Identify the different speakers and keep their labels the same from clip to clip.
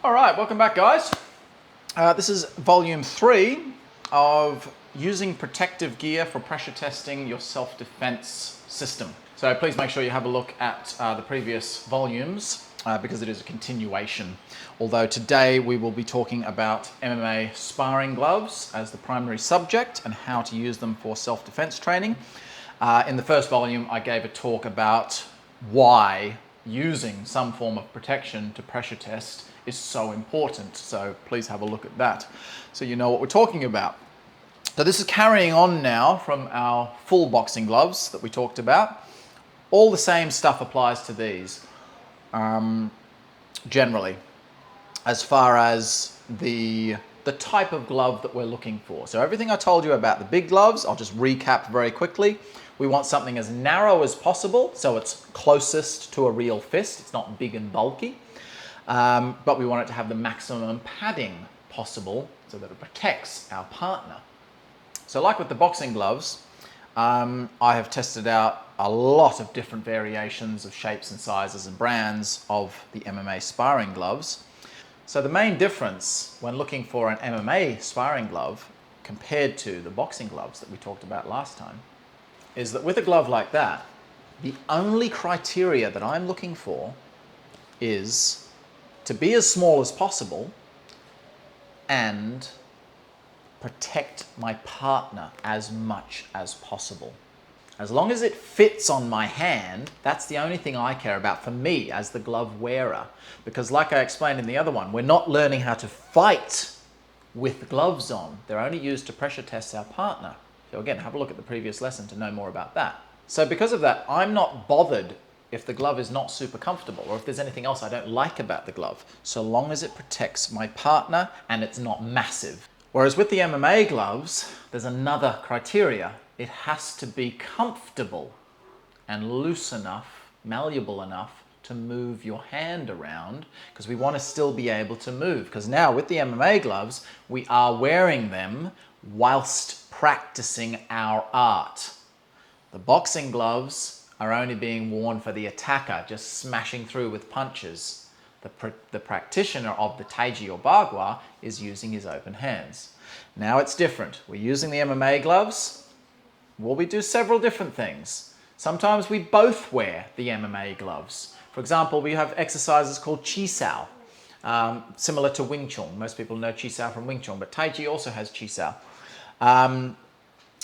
Speaker 1: All right, welcome back, guys. This is volume 3 of using protective gear for pressure testing your self-defense system. So please make sure you have a look at the previous volumes because it is a continuation. Although today we will be talking about MMA sparring gloves as the primary subject and how to use them for self-defense training. In the first volume, I gave a talk about why using some form of protection to pressure test is so important. So please have a look at that so you know what we're talking about. So this is carrying on now from our full boxing gloves that we talked about. All the same stuff applies to these generally, as far as the type of glove that we're looking for. So everything I told you about the big gloves, I'll just recap very quickly. We want something as narrow as possible, so it's closest to a real fist. It's not big and bulky. But we want it to have the maximum padding possible so that it protects our partner. So like with the boxing gloves, I have tested out a lot of different variations of shapes and sizes and brands of the MMA sparring gloves. So the main difference when looking for an MMA sparring glove compared to the boxing gloves that we talked about last time is that with a glove like that, the only criteria that I'm looking for is to be as small as possible and protect my partner as much as possible. As long as it fits on my hand, that's the only thing I care about for me as the glove wearer. Because like I explained in the other one, we're not learning how to fight with gloves on. They're only used to pressure test our partner. So again, have a look at the previous lesson to know more about that. So because of that, I'm not bothered if the glove is not super comfortable or if there's anything else I don't like about the glove, so long as it protects my partner and it's not massive. Whereas with the MMA gloves, there's another criteria. It has to be comfortable and loose enough, malleable enough to move your hand around, because we want to still be able to move. Because now with the MMA gloves, we are wearing them whilst practicing our art. The boxing gloves are only being worn for the attacker, just smashing through with punches. The practitioner of the Taiji or Bagua is using his open hands. Now it's different. We're using the MMA gloves. Well, we do several different things. Sometimes we both wear the MMA gloves. For example, we have exercises called Chi Sao, similar to Wing Chun. Most people know Chi Sao from Wing Chun, but Taiji also has Chi Sao.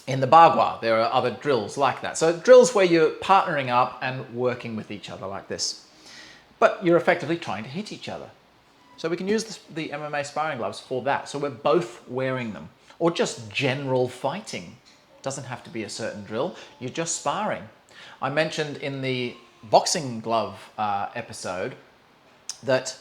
Speaker 1: In the Bagua, there are other drills like that. So drills where you're partnering up and working with each other like this. But you're effectively trying to hit each other. So we can use the MMA sparring gloves for that. So we're both wearing them. Or just general fighting. Doesn't have to be a certain drill. You're just sparring. I mentioned in the boxing glove episode that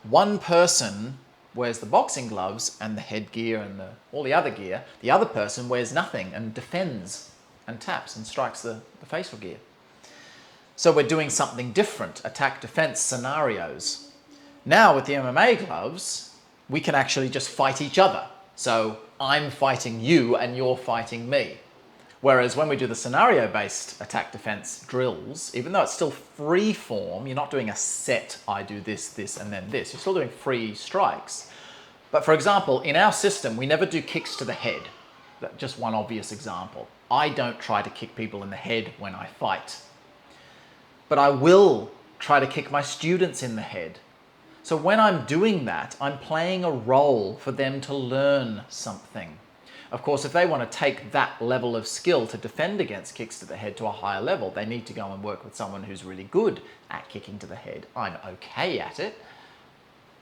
Speaker 1: one person wears the boxing gloves and the headgear and all the other gear. The other person wears nothing and defends and taps and strikes the facial gear. So we're doing something different, attack-defense scenarios. Now with the MMA gloves, we can actually just fight each other. So I'm fighting you and you're fighting me. Whereas when we do the scenario-based attack-defense drills, even though it's still free form, you're not doing a set, I do this, this, and then this. You're still doing free strikes. But for example, in our system, we never do kicks to the head. That's just one obvious example. I don't try to kick people in the head when I fight. But I will try to kick my students in the head. So when I'm doing that, I'm playing a role for them to learn something. Of course, if they want to take that level of skill to defend against kicks to the head to a higher level, they need to go and work with someone who's really good at kicking to the head. I'm okay at it,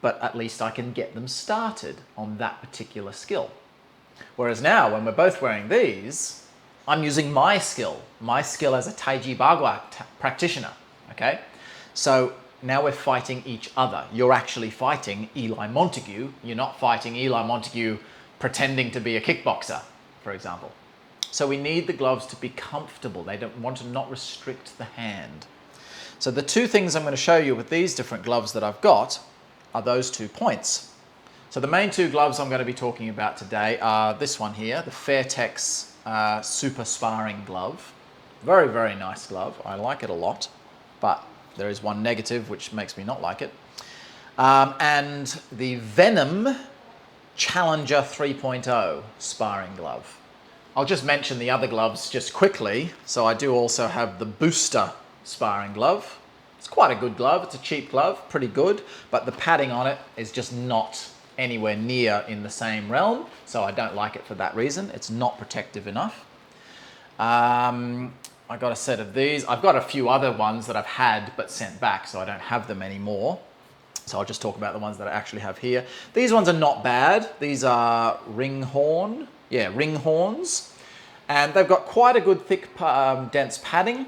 Speaker 1: but at least I can get them started on that particular skill. Whereas now, when we're both wearing these, I'm using my skill as a Taiji Bagua practitioner, okay? So now we're fighting each other. You're actually fighting Eli Montague. You're not fighting Eli Montague pretending to be a kickboxer, for example. So we need the gloves to be comfortable. They don't want to not restrict the hand. So the two things I'm going to show you with these different gloves that I've got are those 2 points. So the main 2 gloves I'm going to be talking about today are this one here, the Fairtex Super Sparring Glove. Very, very nice glove. I like it a lot, but there is one negative which makes me not like it. And the Venom Challenger 3.0 sparring glove. I'll just mention the other gloves just quickly. So I do also have the Booster sparring glove. It's quite a good glove. It's a cheap glove, pretty good, but the padding on it is just not anywhere near in the same realm. So I don't like it for that reason. It's not protective enough. I got a set of these. I've got a few other ones that I've had but sent back, so I don't have them anymore. So I'll just talk about the ones that I actually have here. These ones are not bad. These are ring horns. And they've got quite a good thick, dense padding.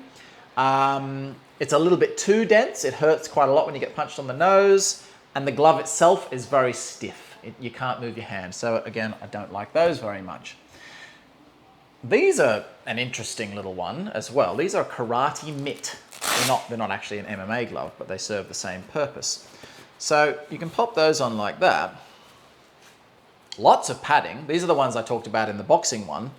Speaker 1: It's a little bit too dense. It hurts quite a lot when you get punched on the nose. And the glove itself is very stiff. You can't move your hand. So again, I don't like those very much. These are an interesting little one as well. These are karate mitt. They're not actually an MMA glove, but they serve the same purpose. So you can pop those on like that. Lots of padding. These are the ones I talked about in the boxing one,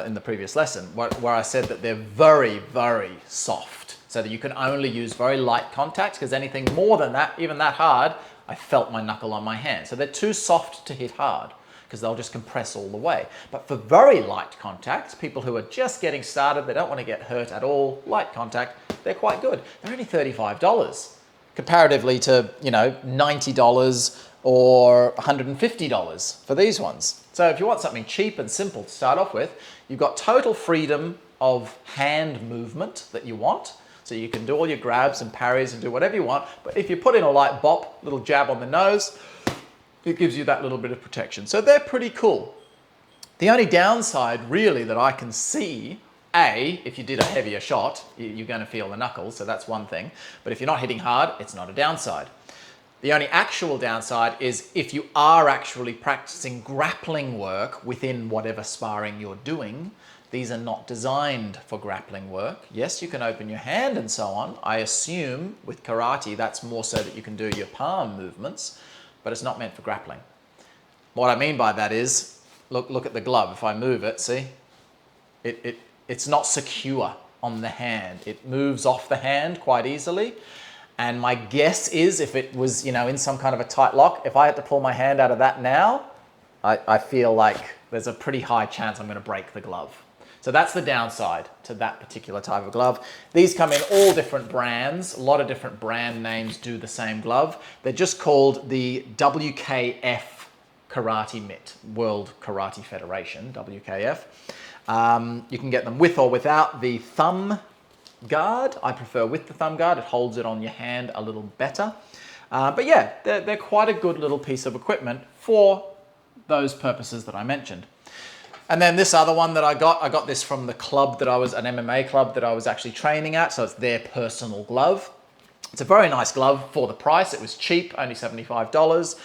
Speaker 1: in the previous lesson, where I said that they're very, very soft, so that you can only use very light contacts, because anything more than that, even that hard, I felt my knuckle on my hand. So they're too soft to hit hard, because they'll just compress all the way. But for very light contacts, people who are just getting started, they don't want to get hurt at all, light contact, they're quite good. They're only $35, comparatively to, $90 or $150 for these ones. So if you want something cheap and simple to start off with, you've got total freedom of hand movement that you want. So you can do all your grabs and parries and do whatever you want. But if you put in a light bop, little jab on the nose, it gives you that little bit of protection. So they're pretty cool. The only downside really that I can see, if you did a heavier shot, you're going to feel the knuckles, so that's one thing. But if you're not hitting hard, it's not a downside. The only actual downside is if you are actually practicing grappling work within whatever sparring you're doing, these are not designed for grappling work. Yes, you can open your hand and so on. I assume with karate, that's more so that you can do your palm movements, but it's not meant for grappling. What I mean by that is, look at the glove. If I move it, see? It's not secure on the hand. It moves off the hand quite easily. And my guess is if it was, in some kind of a tight lock, if I had to pull my hand out of that now, I feel like there's a pretty high chance I'm going to break the glove. So that's the downside to that particular type of glove. These come in all different brands. A lot of different brand names do the same glove. They're just called the WKF Karate Mitt, World Karate Federation, WKF. You can get them with or without the thumb guard. I prefer with the thumb guard. It holds it on your hand a little better. But yeah, they're quite a good little piece of equipment for those purposes that I mentioned. And then this other one that I got this from the club that an MMA club that I was actually training at. So it's their personal glove. It's a very nice glove for the price. It was cheap, only $75.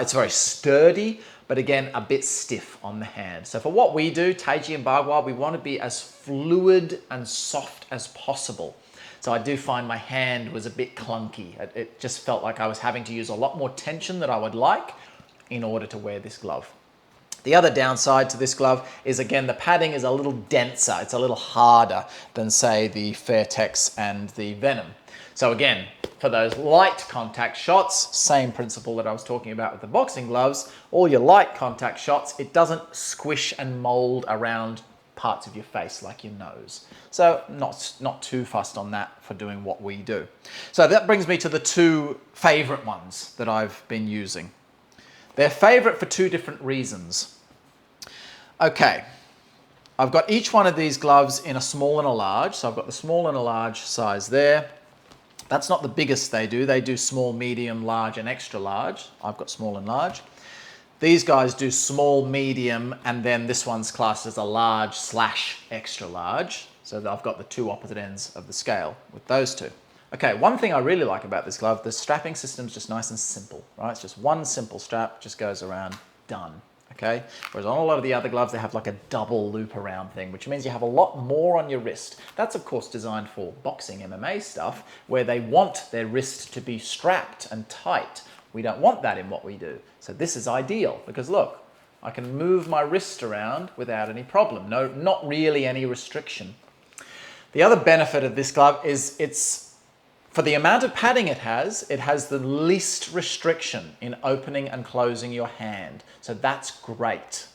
Speaker 1: It's very sturdy, but again, a bit stiff on the hand. So for what we do, Taiji and Bagua, we want to be as fluid and soft as possible. So I do find my hand was a bit clunky. It just felt like I was having to use a lot more tension than I would like in order to wear this glove. The other downside to this glove is, again, the padding is a little denser. It's a little harder than, say, the Fairtex and the Venom. So again, for those light contact shots, same principle that I was talking about with the boxing gloves, all your light contact shots, it doesn't squish and mold around parts of your face like your nose. So not too fussed on that for doing what we do. So that brings me to the two favorite ones that I've been using. They're favorite for two different reasons. Okay, I've got each one of these gloves in a small and a large. So I've got the small and a large size there. That's not the biggest they do. They do small, medium, large, and extra large. I've got small and large. These guys do small, medium, and then this one's classed as a large / extra large. So I've got the two opposite ends of the scale with those two. Okay, one thing I really like about this glove, the strapping system's just nice and simple, right? It's just one simple strap, just goes around, done, okay? Whereas on a lot of the other gloves, they have like a double loop around thing, which means you have a lot more on your wrist. That's of course designed for boxing MMA stuff, where they want their wrist to be strapped and tight. We don't want that in what we do. So this is ideal, because look, I can move my wrist around without any problem. No, not really any restriction. The other benefit of this glove is it's For the amount of padding it has the least restriction in opening and closing your hand. So that's great.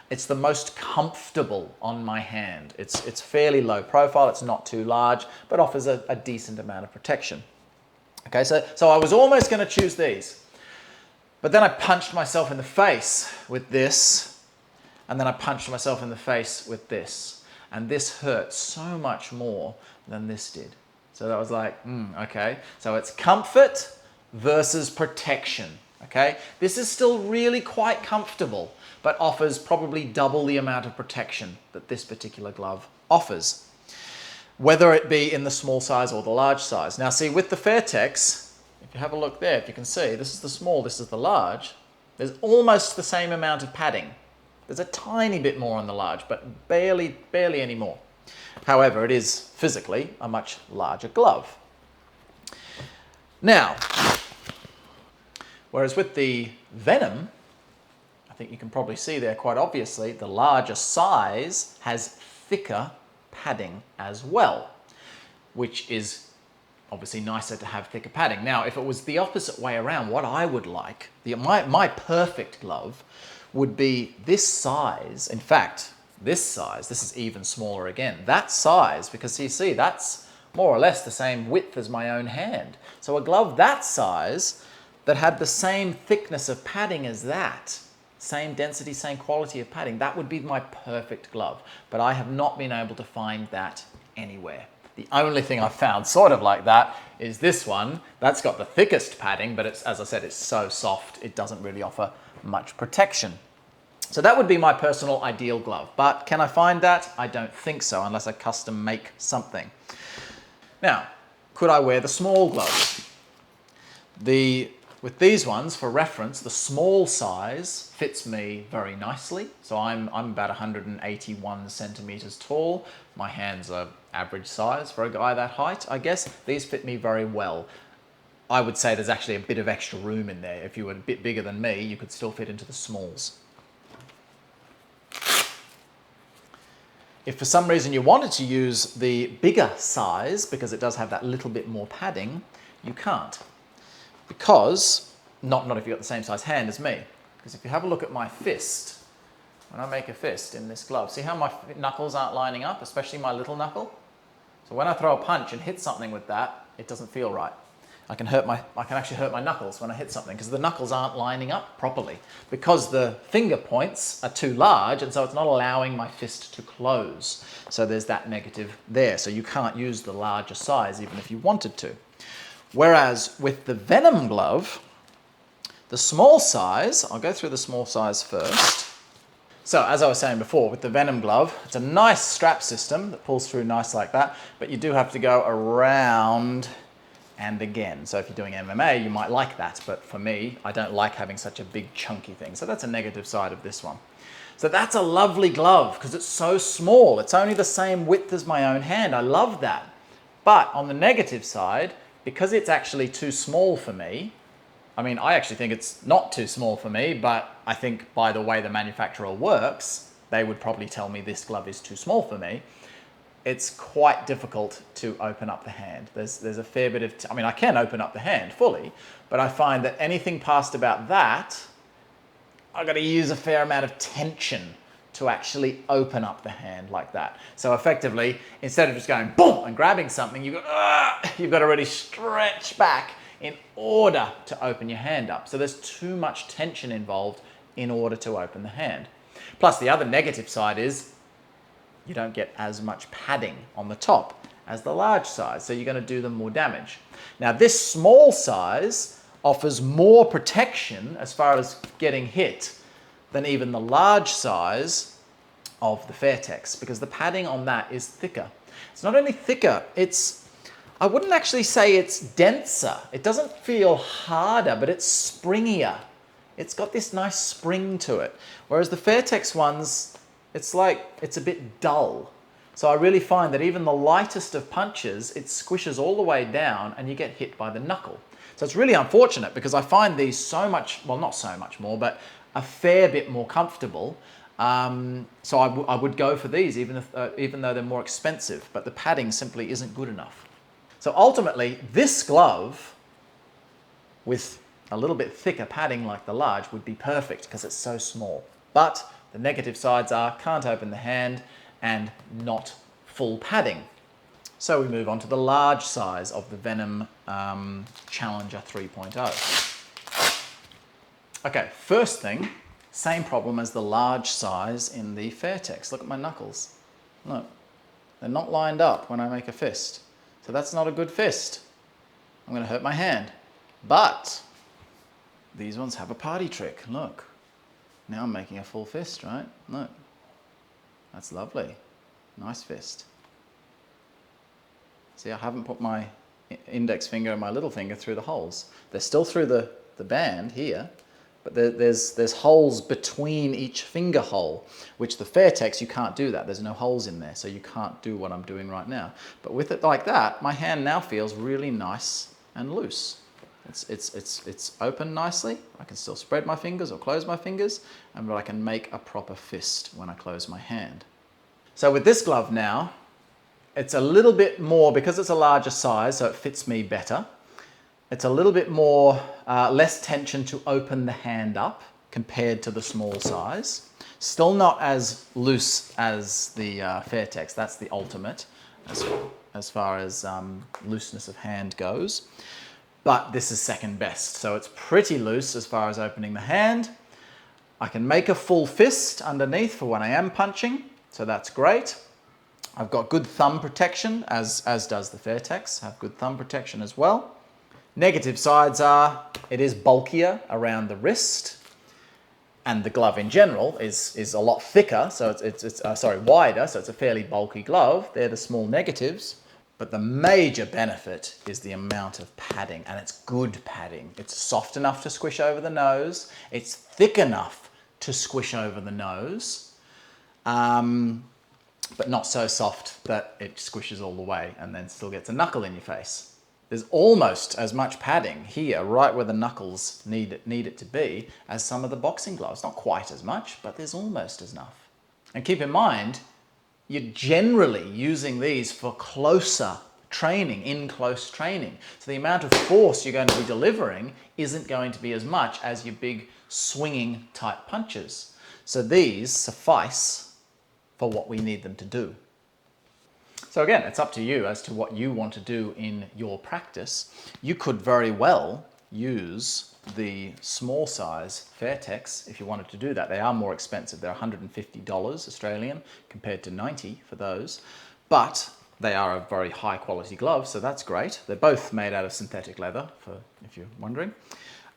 Speaker 1: It's the most comfortable on my hand. It's fairly low profile, it's not too large, but offers a decent amount of protection. Okay, so I was almost going to choose these, but then I punched myself in the face with this, and then I punched myself in the face with this, and this hurt so much more than this did. So that was like, okay. So it's comfort versus protection, okay? This is still really quite comfortable, but offers probably double the amount of protection that this particular glove offers, whether it be in the small size or the large size. Now see, with the Fairtex, if you have a look there, if you can see, this is the small, this is the large, there's almost the same amount of padding. There's a tiny bit more on the large, but barely any more. However, it is physically a much larger glove. Now, whereas with the Venom, I think you can probably see there quite obviously, the larger size has thicker padding as well, which is obviously nicer to have thicker padding. Now, if it was the opposite way around, what I would like, my perfect glove would be this size. In fact, this size, this is even smaller again. That size, because you see, that's more or less the same width as my own hand. So a glove that size that had the same thickness of padding as that, same density, same quality of padding, that would be my perfect glove. But I have not been able to find that anywhere. The only thing I've found sort of like that is this one. That's got the thickest padding, but it's, as I said, it's so soft, it doesn't really offer much protection. So that would be my personal ideal glove, but can I find that? I don't think so, unless I custom make something. Now, could I wear the small gloves? With these ones, for reference, the small size fits me very nicely. So I'm about 181 centimeters tall. My hands are average size for a guy that height, I guess. These fit me very well. I would say there's actually a bit of extra room in there. If you were a bit bigger than me, you could still fit into the smalls. If for some reason you wanted to use the bigger size, because it does have that little bit more padding, you can't. Because, not if you've got the same size hand as me, because if you have a look at my fist, when I make a fist in this glove, see how my knuckles aren't lining up, especially my little knuckle? So when I throw a punch and hit something with that, it doesn't feel right. I can actually hurt my knuckles when I hit something because the knuckles aren't lining up properly because the finger points are too large, and so it's not allowing my fist to close. So there's that negative there. So you can't use the larger size even if you wanted to. Whereas with the Venom glove, the small size, I'll go through the small size first. So as I was saying before, with the Venom glove, it's a nice strap system that pulls through nice like that, but you do have to go around and again. So if you're doing MMA, you might like that, but for me, I don't like having such a big chunky thing. So that's a negative side of this one. So that's a lovely glove because it's so small. It's only the same width as my own hand. I love that. But on the negative side, because it's actually too small for me, I mean, I actually think it's not too small for me, but I think by the way the manufacturer works, they would probably tell me this glove is too small for me. It's quite difficult to open up the hand. There's a fair bit of, I mean, I can open up the hand fully, but I find that anything past about that, I've got to use a fair amount of tension to actually open up the hand like that. So effectively, instead of just going boom and grabbing something, you've got to really stretch back in order to open your hand up. So there's too much tension involved in order to open the hand. Plus the other negative side is you don't get as much padding on the top as the large size, so you're going to do them more damage. Now this small size offers more protection as far as getting hit than even the large size of the Fairtex, because the padding on that is thicker. It's not only thicker, I wouldn't actually say it's denser. It doesn't feel harder, but it's springier. It's got this nice spring to it. Whereas the Fairtex ones, it's like, it's a bit dull. So I really find that even the lightest of punches, it squishes all the way down and you get hit by the knuckle. So it's really unfortunate because I find these so much, well, not so much more, but a fair bit more comfortable. So I would go for these even though they're more expensive, but the padding simply isn't good enough. So ultimately, this glove with a little bit thicker padding like the large would be perfect because it's so small. But the negative sides are can't open the hand and not full padding. So we move on to the large size of the Venom Challenger 3.0. Okay, first thing, same problem as the large size in the Fairtex. Look at my knuckles. Look, they're not lined up when I make a fist. So that's not a good fist. I'm going to hurt my hand. But these ones have a party trick. Look, now I'm making a full fist, right? Look, that's lovely. Nice fist. See, I haven't put my index finger and my little finger through the holes. They're still through the band here, but there's holes between each finger hole, which the Fairtex, you can't do that. There's no holes in there, so you can't do what I'm doing right now. But with it like that, my hand now feels really nice and loose. It's open nicely. I can still spread my fingers or close my fingers, but I can make a proper fist when I close my hand. So with this glove now, it's a little bit more, because it's a larger size, so it fits me better. It's a little bit more, less tension to open the hand up compared to the small size. Still not as loose as the Fairtex. That's the ultimate as far as looseness of hand goes. But this is second best. So it's pretty loose as far as opening the hand. I can make a full fist underneath for when I am punching, so that's great. I've got good thumb protection, as does the Fairtex. Have good thumb protection as well. Negative sides are, it is bulkier around the wrist, and the glove in general is a lot thicker, so it's wider, so it's a fairly bulky glove. They're the small negatives. But the major benefit is the amount of padding, and it's good padding. It's soft enough to squish over the nose. It's thick enough to squish over the nose. But not so soft that it squishes all the way and then still gets a knuckle in your face. There's almost as much padding here, right where the knuckles need it to be, as some of the boxing gloves. Not quite as much, but there's almost enough. And keep in mind, you're generally using these for closer training, in close training. So the amount of force you're going to be delivering isn't going to be as much as your big swinging type punches. So these suffice for what we need them to do. So again, it's up to you as to what you want to do in your practice. You could very well use the small size Fairtex if you wanted to do that. They are more expensive. They're $150 Australian compared to $90 for those, but they are a very high quality glove, so that's great. They're both made out of synthetic leather, if you're wondering.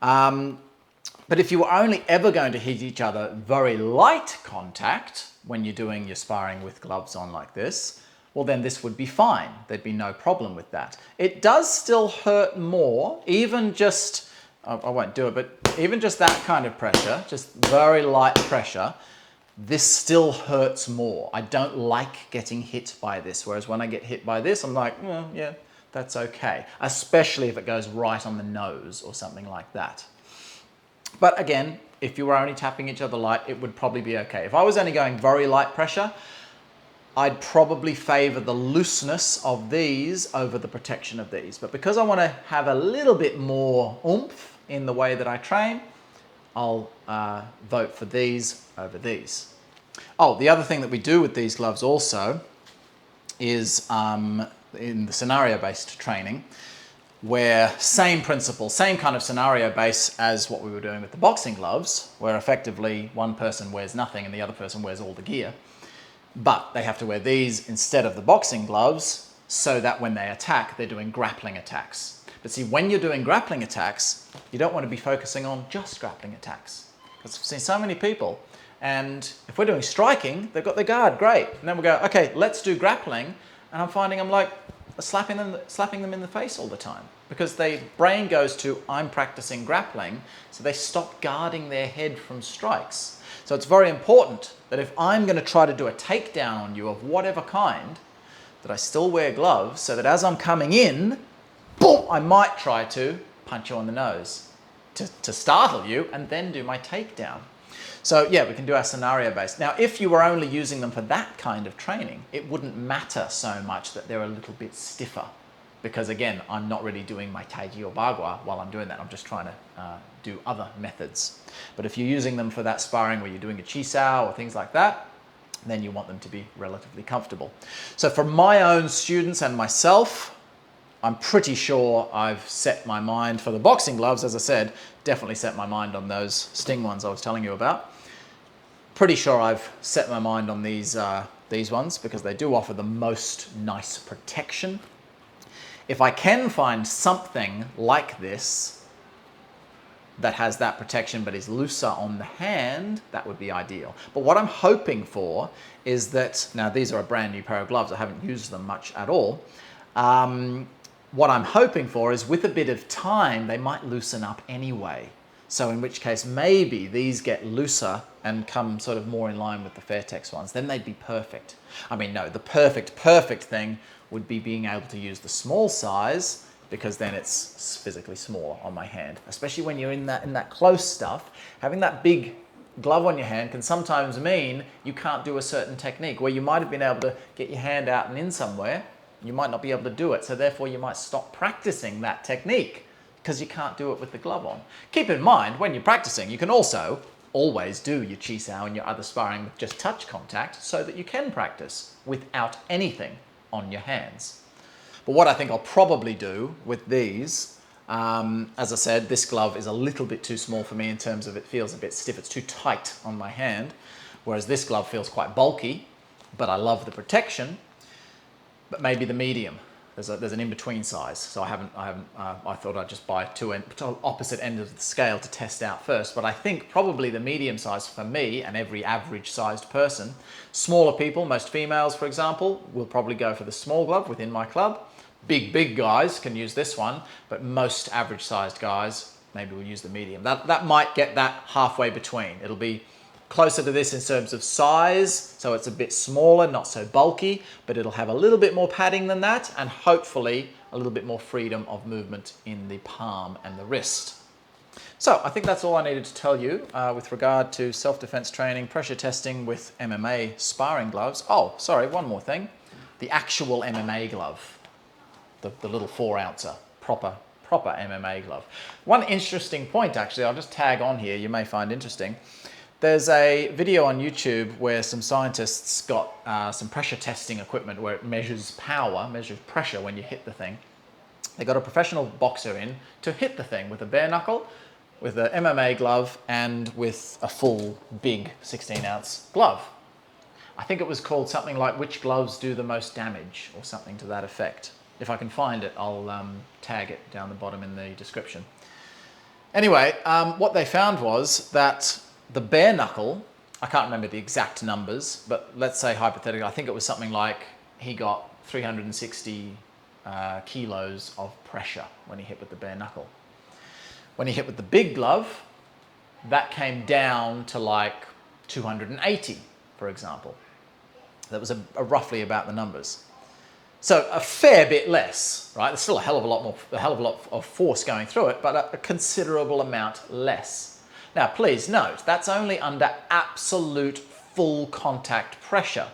Speaker 1: But if you were only ever going to hit each other very light contact when you're doing your sparring with gloves on like this, well then this would be fine. There'd be no problem with that. It does still hurt more, even just, I won't do it, but even just that kind of pressure, just very light pressure, this still hurts more. I don't like getting hit by this, whereas when I get hit by this, I'm like, well, yeah, that's okay. Especially if it goes right on the nose or something like that. But again, if you were only tapping each other light, it would probably be okay. If I was only going very light pressure, I'd probably favor the looseness of these over the protection of these. But because I want to have a little bit more oomph in the way that I train, I'll vote for these over these. Oh, the other thing that we do with these gloves also is in the scenario-based training, where same principle, same kind of scenario base as what we were doing with the boxing gloves, where effectively one person wears nothing and the other person wears all the gear. But they have to wear these instead of the boxing gloves so that when they attack, they're doing grappling attacks. But see, when you're doing grappling attacks, you don't want to be focusing on just grappling attacks. Because I've seen so many people, and if we're doing striking, they've got their guard, great. And then we go, okay, let's do grappling. And I'm finding I'm like slapping them in the face all the time. Because their brain goes to, I'm practicing grappling, so they stop guarding their head from strikes. So it's very important that if I'm going to try to do a takedown on you of whatever kind, that I still wear gloves so that as I'm coming in, boom, I might try to punch you on the nose to startle you and then do my takedown. So yeah, we can do our scenario based. Now, if you were only using them for that kind of training, it wouldn't matter so much that they're a little bit stiffer. because again, I'm not really doing my taiji or bagua while I'm doing that. I'm just trying to do other methods. But if you're using them for that sparring where you're doing a chisao or things like that, then you want them to be relatively comfortable. So for my own students and myself, I'm pretty sure I've set my mind for the boxing gloves. As I said, definitely set my mind on those Sting ones I was telling you about. Pretty sure I've set my mind on these ones because they do offer the most nice protection. If I can find something like this that has that protection but is looser on the hand, that would be ideal. But what I'm hoping for is that, now these are a brand new pair of gloves, I haven't used them much at all. What I'm hoping for is with a bit of time, they might loosen up anyway. So in which case, maybe these get looser and come sort of more in line with the Fairtex ones. Then they'd be perfect. I mean, no, the perfect thing would be being able to use the small size, because then it's physically smaller on my hand. Especially when you're in that close stuff, having that big glove on your hand can sometimes mean you can't do a certain technique where you might have been able to get your hand out and in somewhere. You might not be able to do it, so therefore you might stop practicing that technique because you can't do it with the glove on. Keep in mind, when you're practicing, you can also always do your chisao and your other sparring with just touch contact so that you can practice without anything on your hands. But what I think I'll probably do with these, as I said, this glove is a little bit too small for me in terms of it feels a bit stiff. It's too tight on my hand, whereas this glove feels quite bulky, but I love the protection. But maybe the medium. There's an in-between size, so I thought I'd just buy two opposite ends of the scale to test out first. But I think probably the medium size for me and every average-sized person. Smaller people, most females, for example, will probably go for the small glove within my club. Big guys can use this one, but most average-sized guys maybe will use the medium. That might get that halfway between. It'll be closer to this in terms of size, so it's a bit smaller, not so bulky, but it'll have a little bit more padding than that, and hopefully a little bit more freedom of movement in the palm and the wrist. So I think that's all I needed to tell you with regard to self-defense training, pressure testing with MMA sparring gloves. Oh, sorry, one more thing. The actual MMA glove, the little 4-ouncer, proper MMA glove. One interesting point, actually, I'll just tag on here, you may find interesting. There's a video on YouTube where some scientists got some pressure testing equipment where it measures power, measures pressure when you hit the thing. They got a professional boxer in to hit the thing with a bare knuckle, with an MMA glove, and with a full, big 16-ounce glove. I think it was called something like "Which gloves do the most damage?" or something to that effect. If I can find it, I'll tag it down the bottom in the description. Anyway, what they found was that the bare knuckle, I can't remember the exact numbers, but let's say hypothetically, I think it was something like he got 360 kilos of pressure when he hit with the bare knuckle. When he hit with the big glove, that came down to like 280, for example. That was roughly about the numbers. So a fair bit less, right? There's still a hell of a lot of force going through it, but a considerable amount less. Now, please note, that's only under absolute full contact pressure.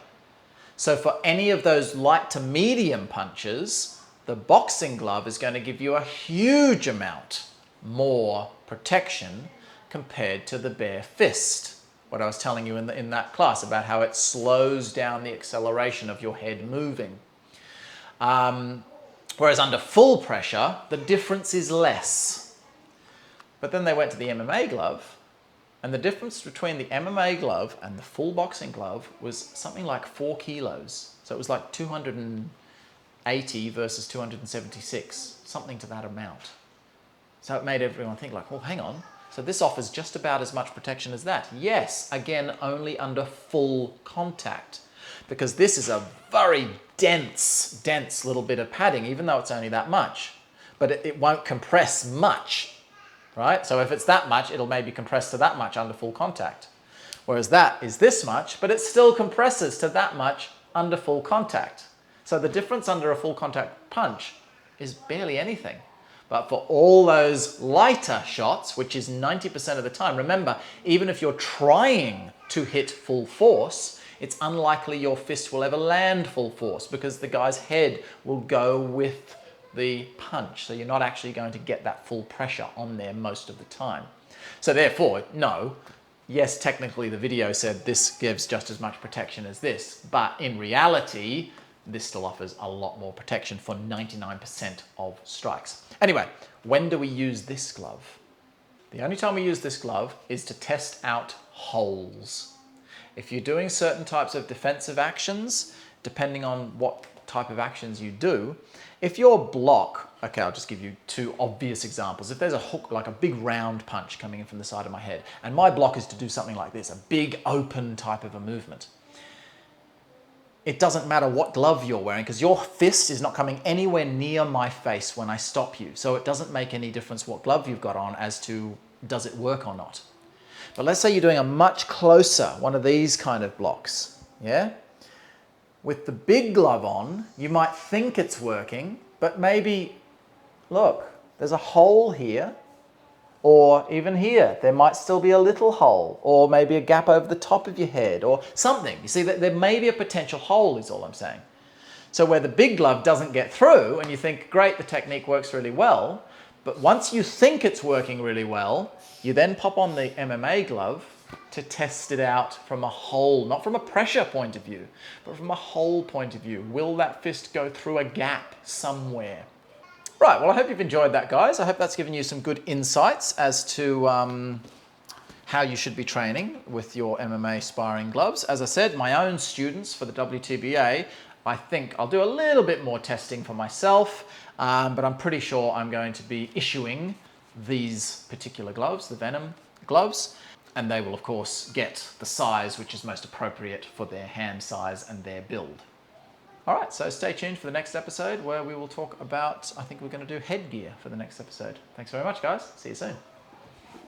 Speaker 1: So for any of those light to medium punches, the boxing glove is going to give you a huge amount more protection compared to the bare fist. What I was telling you in that class about how it slows down the acceleration of your head moving. Whereas under full pressure, the difference is less. But then they went to the MMA glove, and the difference between the MMA glove and the full boxing glove was something like 4 kilos. So it was like 280 versus 276, something to that amount. So it made everyone think like, well, hang on. So this offers just about as much protection as that. Yes, again, only under full contact, because this is a very dense little bit of padding, even though it's only that much. But it won't compress much. Right? So if it's that much, it'll maybe compress to that much under full contact. Whereas that is this much, but it still compresses to that much under full contact. So the difference under a full contact punch is barely anything. But for all those lighter shots, which is 90% of the time, remember, even if you're trying to hit full force, it's unlikely your fist will ever land full force because the guy's head will go with the punch. So you're not actually going to get that full pressure on there most of the time. So therefore, no, yes, technically the video said this gives just as much protection as this, but in reality, this still offers a lot more protection for 99% of strikes. Anyway, when do we use this glove? The only time we use this glove is to test out holes. If you're doing certain types of defensive actions, depending on what type of actions you do, if your block, okay, I'll just give you two obvious examples. If there's a hook, like a big round punch coming in from the side of my head, and my block is to do something like this, a big open type of a movement, it doesn't matter what glove you're wearing because your fist is not coming anywhere near my face when I stop you. So it doesn't make any difference what glove you've got on as to does it work or not. But let's say you're doing a much closer, one of these kind of blocks, yeah? With the big glove on, you might think it's working, but maybe, look, there's a hole here, or even here, there might still be a little hole, or maybe a gap over the top of your head, or something. You see, that there may be a potential hole is all I'm saying. So where the big glove doesn't get through, and you think, great, the technique works really well, but once you think it's working really well, you then pop on the MMA glove to test it out from a hole, not from a pressure point of view, but from a hole point of view. Will that fist go through a gap somewhere? Right, well, I hope you've enjoyed that, guys. I hope that's given you some good insights as to how you should be training with your MMA sparring gloves. As I said, my own students for the WTBA, I think I'll do a little bit more testing for myself, but I'm pretty sure I'm going to be issuing these particular gloves, the Venom gloves, and they will, of course, get the size which is most appropriate for their hand size and their build. All right, so stay tuned for the next episode where we will talk about, I think we're going to do headgear for the next episode. Thanks very much, guys. See you soon.